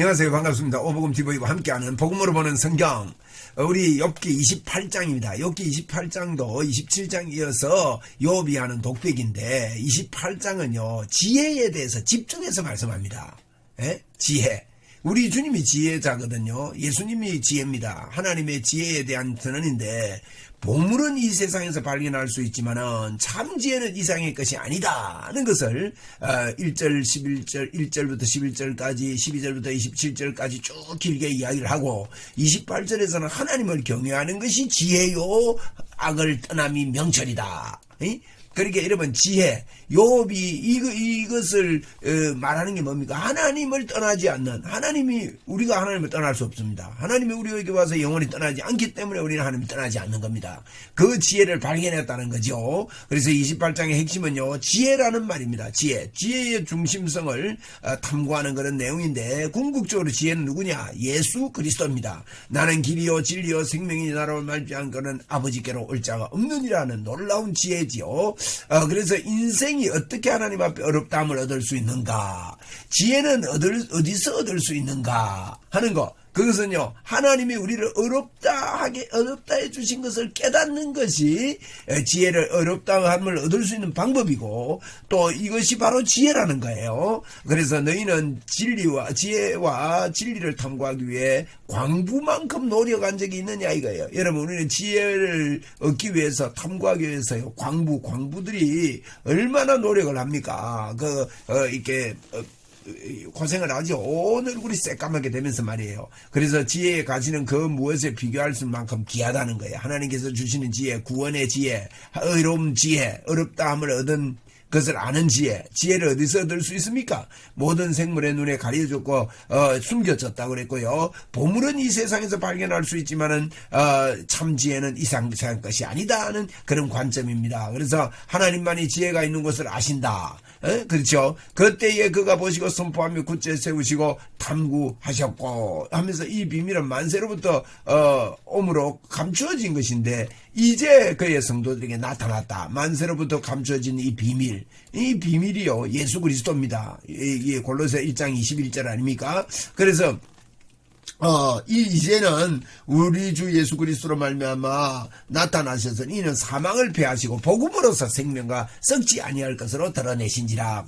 안녕하세요. 반갑습니다. 오복음TV와 함께하는 복음으로 보는 성경, 우리 욥기 28장입니다. 욥기 28장도 27장 이어서 욥이 하는 독백인데 28장은요 지혜에 대해서 집중해서 말씀합니다. 지혜. 우리 주님이 지혜자거든요. 예수님이 지혜입니다. 하나님의 지혜에 대한 선언인데, 보물은 이 세상에서 발견할 수 있지만은 참 지혜는 이상의 것이 아니다는 것을 1절, 11절, 1절부터 11절까지 12절부터 27절까지 쭉 길게 이야기를 하고, 28절에서는 하나님을 경외하는 것이 지혜요 악을 떠남이 명철이다. 그러니까 여러분, 지혜, 욥이 이것을 말하는 게 뭡니까? 하나님을 떠나지 않는, 우리가 하나님을 떠날 수 없습니다. 하나님이 우리에게 와서 영원히 떠나지 않기 때문에 우리는 하나님을 떠나지 않는 겁니다. 그 지혜를 발견했다는 거죠. 그래서 28장의 핵심은요, 지혜라는 말입니다. 지혜의 중심성을 탐구하는 그런 내용인데, 궁극적으로 지혜는 누구냐? 예수 그리스도입니다. 나는 길이요 진리요 생명이 나로 말지 않고는 아버지께로 올 자가 없느니라는 놀라운 지혜지요. 그래서 인생이 어떻게 하나님 앞에 어렵다함을 얻을 수 있는가, 지혜는 어디서 얻을 수 있는가 하는 거, 그것은요 하나님이 우리를 어렵다 해주신 것을 깨닫는 것이 지혜를, 어렵다함을 얻을 수 있는 방법이고, 또 이것이 바로 지혜라는 거예요. 그래서 너희는 지혜와 진리를 탐구하기 위해 광부만큼 노력한 적이 있느냐 이거예요. 여러분, 우리는 지혜를 얻기 위해서, 탐구하기 위해서요, 광부들이 얼마나 노력을 합니까? 이렇게 고생을 하죠. 온 얼굴이 새까맣게 되면서 말이에요. 그래서 지혜의 가치는 그 무엇에 비교할 수 만큼 귀하다는 거예요. 하나님께서 주시는 지혜, 구원의 지혜, 의로움 지혜, 어렵다함을 얻은 그것을 아는 지혜를 어디서 얻을 수 있습니까? 모든 생물의 눈에 가려졌고 숨겨졌다고 그랬고요. 보물은 이 세상에서 발견할 수 있지만은 참 지혜는 이상한 것이 아니다 하는 그런 관점입니다. 그래서 하나님만이 지혜가 있는 것을 아신다. 그렇죠? 그때에 그가 보시고 선포하며 굳게 세우시고 탐구하셨고 하면서 이 비밀은 만세로부터 오므로 감추어진 것인데 이제 그의 성도들에게 나타났다. 만세로부터 감추어진 이 비밀이요 예수 그리스도입니다. 이게 골로새 1장 21절 아닙니까? 그래서 이제는 우리 주 예수 그리스도로 말미암아 나타나셔서 이는 사망을 패하시고 복음으로서 생명과 썩지 아니할 것으로 드러내신지라.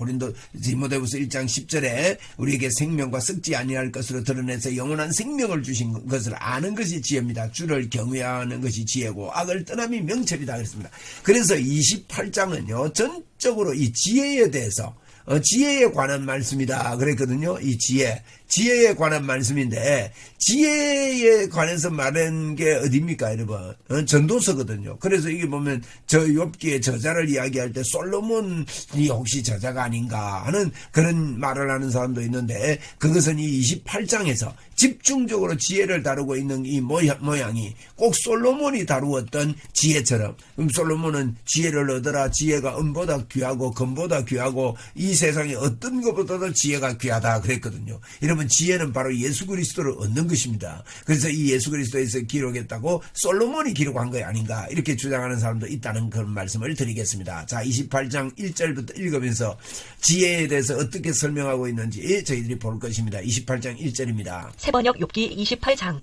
디모데후서 1장 10절에 우리에게 생명과 썩지 아니할 것으로 드러내서 영원한 생명을 주신 것을 아는 것이 지혜입니다. 주를 경외하는 것이 지혜고 악을 떠남이 명철이다 그랬습니다. 그래서 28장은요 전적으로 이 지혜에 대해서 지혜에 관한 말씀이다 그랬거든요. 이 지혜에 관한 말씀인데, 지혜에 관해서 말한 게 어디입니까 여러분? 전도서거든요. 그래서 이게 보면 저 욥기의 저자를 이야기할 때 솔로몬이 혹시 저자가 아닌가 하는 그런 말을 하는 사람도 있는데, 그것은 이 28장에서 집중적으로 지혜를 다루고 있는 이 모양이 꼭 솔로몬이 다루었던 지혜처럼, 그럼 솔로몬은 지혜를 얻어라, 지혜가 은보다 귀하고 금보다 귀하고 이 세상에 어떤 것보다도 지혜가 귀하다 그랬거든요. 여러분, 지혜는 바로 예수 그리스도를 얻는 것입니다. 그래서 이 예수 그리스도에서 기록했다고 솔로몬이 기록한 거 아닌가 이렇게 주장하는 사람도 있다는 그런 말씀을 드리겠습니다. 자, 28장 1절부터 읽으면서 지혜에 대해서 어떻게 설명하고 있는지 저희들이 볼 것입니다. 28장 1절입니다. 세번역 욥기 28장.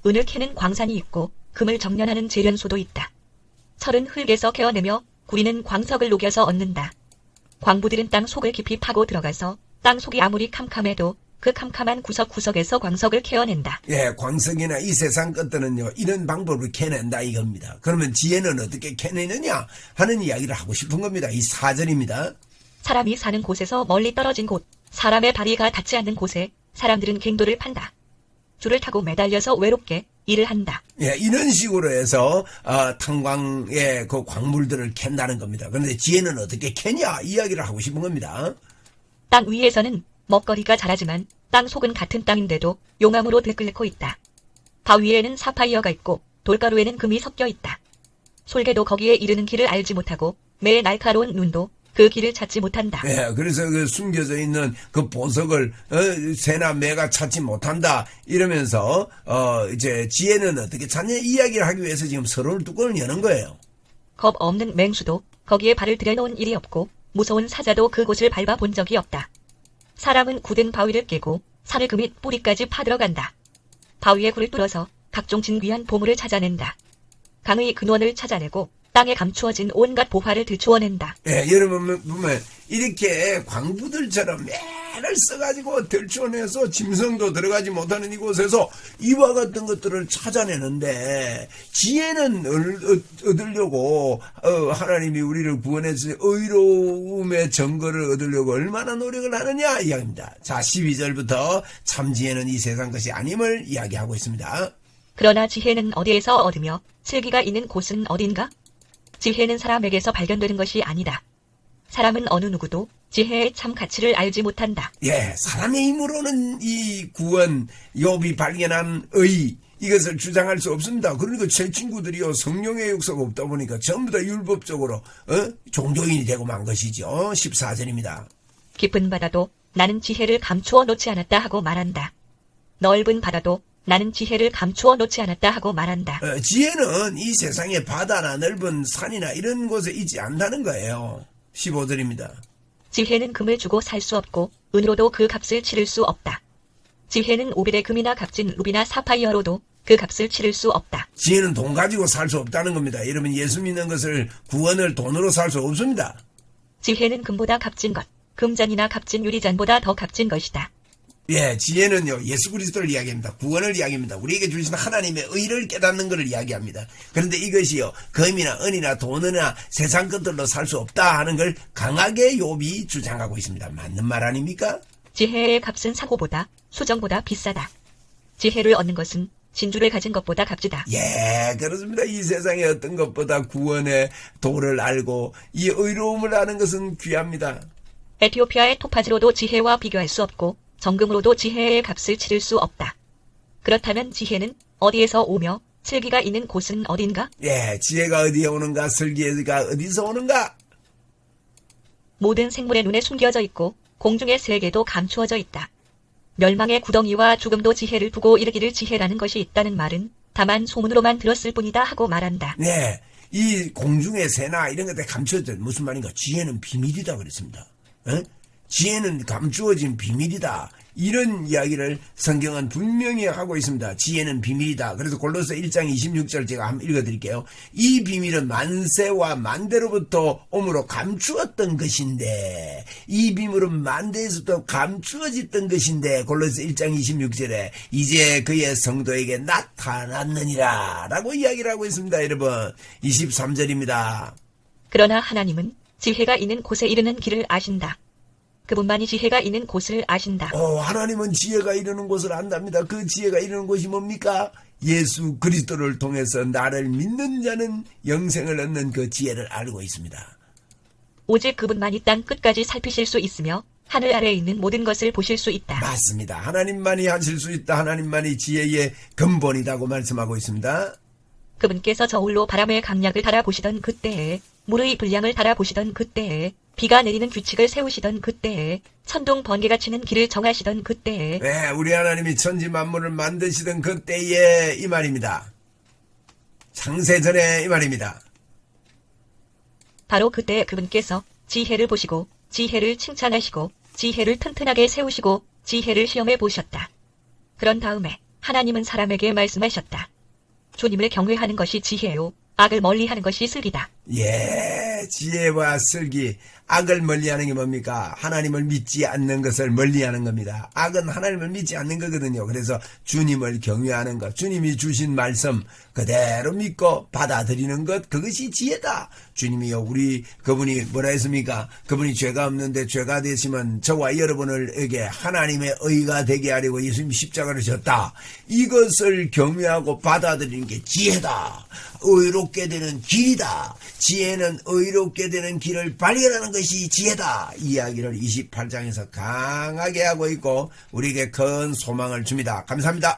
은을 캐는 광산이 있고 금을 정련하는 재련소도 있다. 철은 흙에서 캐어내며 구리는 광석을 녹여서 얻는다. 광부들은 땅 속을 깊이 파고 들어가서 땅 속이 아무리 캄캄해도 그 캄캄한 구석구석에서 광석을 캐어낸다. 광석이나 이 세상 것들은요 이런 방법으로 캐낸다 이겁니다. 그러면 지혜는 어떻게 캐내느냐 하는 이야기를 하고 싶은 겁니다. 이 4절입니다. 사람이 사는 곳에서 멀리 떨어진 곳, 사람의 다리가 닿지 않는 곳에 사람들은 갱도를 판다. 줄을 타고 매달려서 외롭게 일을 한다. 이런 식으로 해서 탄광의 그 광물들을 캔다는 겁니다. 그런데 지혜는 어떻게 캐냐 이야기를 하고 싶은 겁니다. 땅 위에서는 먹거리가 자라지만 땅 속은 같은 땅인데도 용암으로 들끓고 있다. 바위에는 사파이어가 있고 돌가루에는 금이 섞여 있다. 솔개도 거기에 이르는 길을 알지 못하고 매의 날카로운 눈도 그 길을 찾지 못한다. 그래서 그 숨겨져 있는 그 보석을 새나 매가 찾지 못한다 이러면서 이제 지혜는 어떻게 찾냐 이야기를 하기 위해서 지금 서로를 뚜껑을 여는 거예요. 겁 없는 맹수도 거기에 발을 들여놓은 일이 없고 무서운 사자도 그곳을 밟아본 적이 없다. 사람은 굳은 바위를 깨고 산을 그 밑 뿌리까지 파들어간다. 바위에 굴을 뚫어서 각종 진귀한 보물을 찾아낸다. 강의 근원을 찾아내고 땅에 감추어진 온갖 보화를 들추어낸다. 예, 여러분 보면 이렇게 광부들처럼 매를 써가지고 들추어내서 짐승도 들어가지 못하는 이곳에서 이와 같은 것들을 찾아내는데 지혜는 얻으려고 하나님이 우리를 구원해서 의로움의 증거를 얻으려고 얼마나 노력을 하느냐 이야기입니다. 자, 12절부터 참 지혜는 이 세상 것이 아님을 이야기하고 있습니다. 그러나 지혜는 어디에서 얻으며 슬기가 있는 곳은 어딘가? 지혜는 사람에게서 발견되는 것이 아니다. 사람은 어느 누구도 지혜의 참 가치를 알지 못한다. 예, 사람의 힘으로는 이 구원, 욥이 발견한 의, 이것을 주장할 수 없습니다. 그러니까 제 친구들이요, 성령의 역사가 없다 보니까 전부 다 율법적으로 종교인이 되고 만 것이죠. 14절입니다. 깊은 바다도 나는 지혜를 감추어 놓지 않았다 하고 말한다. 넓은 바다도 나는 지혜를 감추어 놓지 않았다 하고 말한다. 지혜는 이 세상에 바다나 넓은 산이나 이런 곳에 있지 않다는 거예요. 15절입니다. 지혜는 금을 주고 살 수 없고 은으로도 그 값을 치를 수 없다. 지혜는 오빌의 금이나 값진 루비나 사파이어로도 그 값을 치를 수 없다. 지혜는 돈 가지고 살 수 없다는 겁니다. 여러분, 예수 믿는 것을, 구원을 돈으로 살 수 없습니다. 지혜는 금보다 값진 것, 금잔이나 값진 유리잔보다 더 값진 것이다. 예, 지혜는요, 예수 그리스도를 이야기합니다. 구원을 이야기합니다. 우리에게 주신 하나님의 의를 깨닫는 것을 이야기합니다. 그런데 이것이요, 금이나 은이나 돈이나 세상 것들로 살 수 없다 하는 걸 강하게 욥이 주장하고 있습니다. 맞는 말 아닙니까? 지혜의 값은 사고보다, 수정보다 비싸다. 지혜를 얻는 것은 진주를 가진 것보다 값지다. 예, 그렇습니다. 이 세상의 어떤 것보다 구원의 도를 알고 이 의로움을 아는 것은 귀합니다. 에티오피아의 토파즈로도 지혜와 비교할 수 없고 정금으로도 지혜의 값을 치를 수 없다. 그렇다면 지혜는 어디에서 오며 슬기가 있는 곳은 어딘가? 예, 지혜가 어디에 오는가, 슬기가 어디서 오는가? 모든 생물의 눈에 숨겨져 있고 공중의 세계도 감추어져 있다. 멸망의 구덩이와 죽음도 지혜를 두고 이르기를 지혜라는 것이 있다는 말은 다만 소문으로만 들었을 뿐이다 하고 말한다. 네, 이 공중의 새나 이런 것들 감추어져 무슨 말인가? 지혜는 비밀이다 그랬습니다. 지혜는 감추어진 비밀이다. 이런 이야기를 성경은 분명히 하고 있습니다. 지혜는 비밀이다. 그래서 골로새 1장 26절 제가 한번 읽어드릴게요. 이 비밀은 만세와 만대로부터 오므로 감추었던 것인데, 이 비밀은 만대에서부터 감추어졌던 것인데, 골로새 1장 26절에 이제 그의 성도에게 나타났느니라 라고 이야기를 하고 있습니다. 여러분, 23절입니다. 그러나 하나님은 지혜가 있는 곳에 이르는 길을 아신다. 그분만이 지혜가 있는 곳을 아신다. 하나님은 지혜가 이르는 곳을 안답니다. 그 지혜가 이르는 곳이 뭡니까? 예수 그리스도를 통해서 나를 믿는 자는 영생을 얻는 그 지혜를 알고 있습니다. 오직 그분만이 땅 끝까지 살피실 수 있으며 하늘 아래에 있는 모든 것을 보실 수 있다. 맞습니다. 하나님만이 하실 수 있다. 하나님만이 지혜의 근본이라고 말씀하고 있습니다. 그분께서 저울로 바람의 강약을 달아보시던 그때에, 물의 분량을 달아보시던 그때에, 비가 내리는 규칙을 세우시던 그때에, 천둥 번개가 치는 길을 정하시던 그때에, 네, 우리 하나님이 천지 만물을 만드시던 그때에 이 말입니다. 창세전에 이 말입니다. 바로 그때 그분께서 지혜를 보시고 지혜를 칭찬하시고 지혜를 튼튼하게 세우시고 지혜를 시험해 보셨다. 그런 다음에 하나님은 사람에게 말씀하셨다. 주님을 경외하는 것이 지혜요, 악을 멀리하는 것이 슬기다. 예, 지혜와 슬기, 악을 멀리하는 게 뭡니까? 하나님을 믿지 않는 것을 멀리하는 겁니다. 악은 하나님을 믿지 않는 거거든요. 그래서 주님을 경외하는 것, 주님이 주신 말씀 그대로 믿고 받아들이는 것, 그것이 지혜다. 주님이요, 그분이 뭐라 했습니까? 그분이 죄가 없는데 죄가 되시면 저와 여러분에게 하나님의 의가 되게 하려고 예수님이 십자가를 졌다. 이것을 경외하고 받아들이는 게 지혜다. 의롭게 되는 길이다. 지혜는 의롭게 되는 길을 발견하는 것이 지혜다. 이야기를 28장에서 강하게 하고 있고 우리에게 큰 소망을 줍니다. 감사합니다.